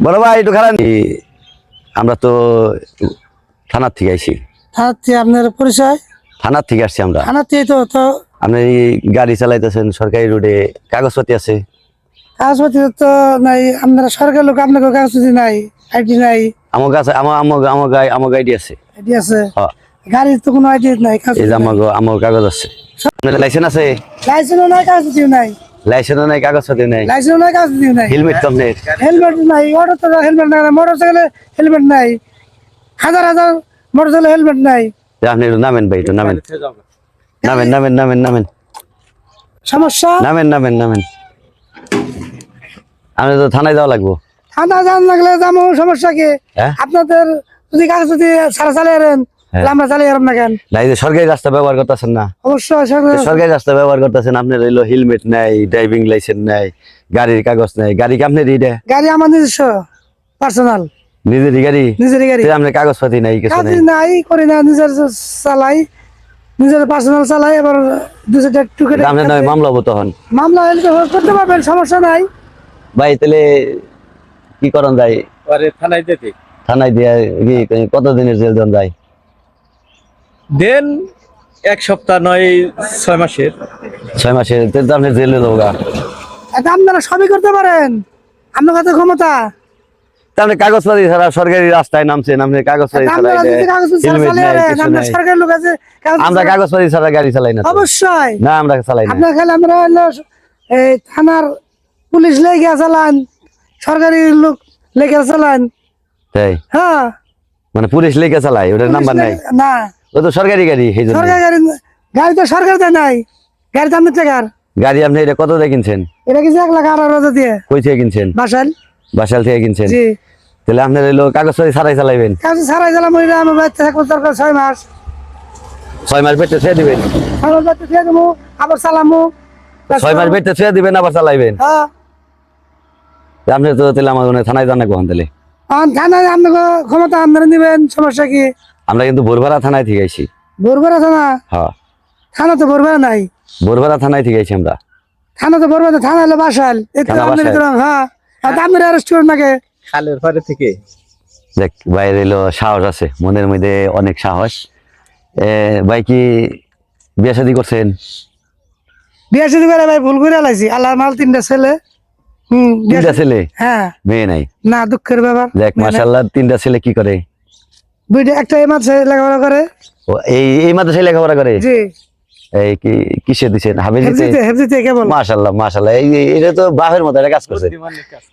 বড় ভাই একটু খারাপ আমরা তো থানার থেকে আইছি। আপনার পরিচয়? থানার থেকে আসছি আমরা। থানার থেকে তো আপনি গাড়ি চালাইতেছেন সরকারি রোডে, কাগজপত্র আছে? কাগজপত্র তো নাই। আপনারা সরকার লোক, আপনার কাগজপত্র নাই, আইডি নাই? আমার কাছে আমার গাড়ি আছে। আইডি আছে? হ্যাঁ। গাড়ির তো কোনো আইডি নাই, এই যে আমার কাগজ আছে। আপনার লাইসেন্স আছে? লাইসেন্সও নাই, কাগজপত্র নাই। লাইসেন্স নাই, কাগজপত্র নাই। লাইসেন্স নাই, কাগজপত্র নাই। হেলমেট তো আপনার? হেলমেট নাই। অটো তো হেলমেট নাই, মোটরসাইকেলে হেলমেট নাই, হাজার হাজার মোটরসাইকেলে হেলমেট নাই। আপনি একটু নামেন ভাই, একটু নামেন নামেন নামেন নামেন নামেন সমস্যা? নামেন নামেন নামেন। আমি তো থানায় যাওয়া লাগবো। থানা যান লাগলে যাবো, সমস্যা কি? হ্যাঁ? আপনাদের যদি কাগজপত্র সারা চালিয়ে আমরা চালিয়ে না কেন? না, এই যে সরকারি রাস্তা ব্যবহার করতেছেন না? অবশ্যই সরকারি রাস্তা ব্যবহার করতেছেন, আপনার হইলো হেলমেট নাই, ড্রাইভিং লাইসেন্স নাই, গাড়ির কাগজ নাই। গাড়ি কি আপনার? গাড়ি আমার নিজস্ব, পার্সোনাল, নিজেরই গাড়ি? নিজেরই গাড়ি। আপনার কাগজপাতি নাই, কিছু নাই? নাই, করি না, নিজের চালাই, নিজের পার্সোনাল চালাই। আবার আপনার নামে মামলা হবো তখন? মামলা করতে পারবেন, সমস্যা নাই ভাই। তাহলে কি করন যায়? থানায় দিয়ে কত দিনের জেল দেন যায়? দেন 1 সপ্তাহ নয় 6 মাসের। 6 মাসের? তাহলে তো আপনি জেলে দেবো গা। এটা আপনারা সবই করতে পারেন, আপনার কাছে ক্ষমতা। আপনি কাগজপাতি ছাড়া সরকারি রাস্তায় নামছেন, আপনি কাগজপাতি ছাড়া হেলমেট নাই, কিছু নাই। সরকারের লোক আছে, আমরা কাগজপাতি ছাড়া গাড়ি চালাই না। অবশ্যই না, আমরা চালাই না। আপনার খেলে আমরা হলো এই থানার পুলিশ লেগে চালান, সরকারি লোক লেগে চালান। তাই? হ্যাঁ, মানে পুলিশ লেগে চালায়, ওটার নাম্বার নাই? না, ও তো সরকারি গাড়ি। সেই জন্য সরকারি গাড়ি, গাড়ি তো সরকার দেয় নাই, গাড়ি তো আপনার টাকার। গাড়ি আপনি এটা কত দিয়ে কিনছেন? এটা কিছু 1,18,000 দিয়ে। কই থেকে কিনছেন? বাসাল। বাসাল থেকে কিনছেন? জি। তাহলে আপনার হইলো কাগজপাতি ছাড়াই চালাইবেন? কাজ ছাড়াই গেলাম, ওই আমার বাড়িতে থাকবো দরকার 6 মাস। 6 মাস পেটে ছেড়ে দিবেন? আমার বাড়িতে ছেড়ে দেবো, আবার চালামো। 6 মাস পেটে ছেড়ে দিবেন, আবার চালাইবেন? হ্যাঁ। আপনি তো তাহলে আমার মনে হয় থানায় যান না কখন? তাহলে থানায় আপনাকে ক্ষমতা আপনারা নিবেন, সমস্যা কি? আমরা কিন্তু ভোরভাড়া থানায় থেকে আইছি। ভোরবেলা থানা? হ্যাঁ। থানা তো ভোরবেলা নাই। ভোরভাড়া থানায় থেকে আইছি আমরা। থানা তো ভোরবেলা, থানা হলো বাসাল। থানা বাসাইল। হ্যাঁ, আপনার অ্যারেস্ট করুন নাকি? খালের পাড়ে থেকে। দেখ বাইরে এলো, সাহস আছে মনের মধ্যে, অনেক সাহস। ভাই কি বিয়ে শাদী করছেন? বিয়ে শাদী করে ভাই ভুল করে লাইছি। আল্লাহর মাল 3টা ছেলে। 3টা ছেলে? হ্যাঁ। মেয়ে নাই? না, দুঃখের ব্যাপার। দেখ মাশাআল্লাহ, 3টা ছেলে কি করে? 2টা, একটা এই মাদ্রাসায় লেখাপড়া করে। ও এই মাদ্রাসায় লেখাপড়া করে? জি। এই কি কিসে দিছেন? হাফেজিতে? হেফজিতে কেবল। মাশাআল্লাহ মাশাআল্লাহ, এটা তো বাপের মতো একটা কাজ করছেন।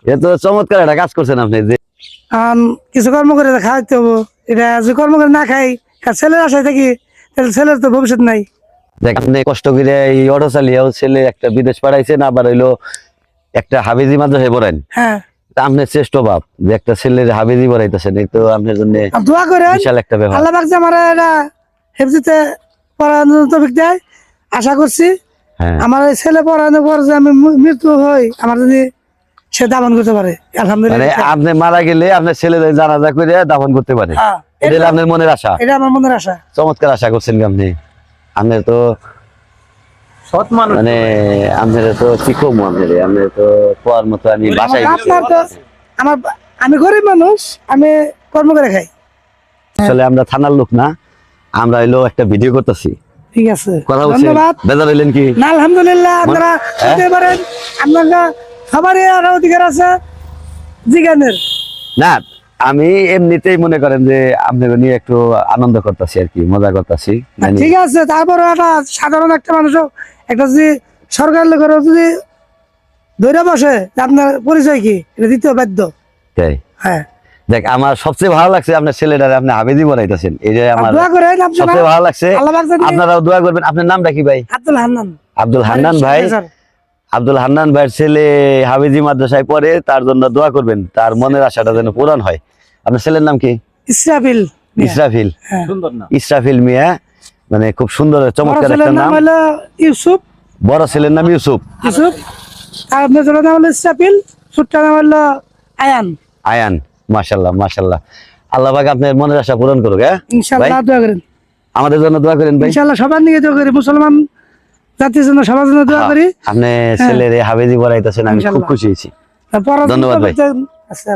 এটা তো চমৎকার একটা কাজ করছেন আপনি। যে কিছু কর্ম করে খাওয়াইতে হবো। এটা যে কর্ম করে না খাই, ছেলের আশায় থাকি, তাহলে ছেলের তো ভবিষ্যৎ নাই। দেখ আপনি কষ্ট করে এই অটো চালিয়েও ছেলে একটা বিদেশ পাঠাইছেন, আবার হইলো একটা হাফেজি মাদ্রাসায় পড়ান। হ্যাঁ। আপনার শ্রেষ্ঠ বাপ যে একটা ছেলের হাফেজি পড়াইতেছেন, এই তো আপনার জন্য দোয়া করেন, বিশাল একটা ব্যাপার। আল্লাহ পাক যে আমার এটা হেফজিতে পড়ানোর তৌফিক দেয়, আশা করছি। হ্যাঁ। আমার এই ছেলে পড়ানোর পর যে আমি মৃত্যু হই, আমার যদি সে দাফন করতে পারে, মানে আলহামদুলিল্লাহ। আপনি মারা গেলে আপনার ছেলেদের জানাজা করে দাফন করতে পারে, হ্যাঁ, এটা হলো আপনার মনের আশা। এটা আমার মনের আশা। চমৎকার আশা করছেন আপনি। আপনার তো সৎ মানুষ মানে আপনার তো কি কম, আপনার তো কোয়ার মতো আমি বাসায় আপনার তো আমি গরিব মানুষ, আমি কর্ম করে খাই। আসলে আমরা থানার লোক না, আমরা হইলো একটা ভিডিও করতেছি। ঠিক আছে, কথা বলছি। ধন্যবাদ। বেজার হইলেন কি? না, আলহামদুলিল্লাহ, আপনারা করতে পারেন, আপনারা সবারই আর অধিকার আছে জিজ্ঞানের। না, আমি এমনিতেই মনে করেন যে আপনাকে নিয়ে একটু আনন্দ করতেছি আর কি, মজা করতেছি। ঠিক আছে, তারপরে একটা সাধারণ একটা মানুষ, একটা যদি সরকার লোকের যদি ধরে বসে যে আপনার পরিচয় কি, এটা দিতে বাধ্য। তাই? হ্যাঁ। দেখ আমার সবচেয়ে ভালো লাগছে আপনার ছেলেটারে আপনি হাফেজি বানাইতেছেন, এই যে আমার দোয়া করেন, সবচেয়ে ভালো লাগছে। আল্লাহ পাক জানে। আপনারাও দোয়া করবেন। আপনার নামটা কি ভাই? আব্দুল হান্নান। আব্দুল হান্নান ভাই। আব্দুল হান্নান ভাইয়ের ছেলে হাফেজি মাদ্রাসায় পড়ে, তার জন্য দোয়া করবেন, তার মনের আশাটা যেন পূরণ হয়। আপনার ছেলের নাম কি? ইসরাফিল। ইসরাফিল। সুন্দর না? ইসরাফিল মিয়া, মানে খুব সুন্দর চমৎকার একটা নাম। হলো ইউসুফ। বড় ছেলের নাম ইউসুফ। ইউসুফ। আর মেজর নাম হলো ইসরাফিল, ছোট্ট নাম হলো আয়ান। আয়ান। মাশাআল্লাহ মাশাআল্লাহ, আল্লাহ পাক আপনার মনের আশা পূরণ করুক। হ্যাঁ ইনশাআল্লাহ, দোয়া করেন। আমাদের জন্য দোয়া করেন ভাই। ইনশাআল্লাহ সবার নিয়ে দোয়া করি, মুসলমান জাতির জন্য সবার জন্য দোয়া করি। আপনি ছেলের হাফেজি পড়াইতেছেন, আমি খুব ইনশাল্লাহ। খুশি হয়েছি। পড়াশোনা ধন্যবাদ ভাই। করতে- আচ্ছা।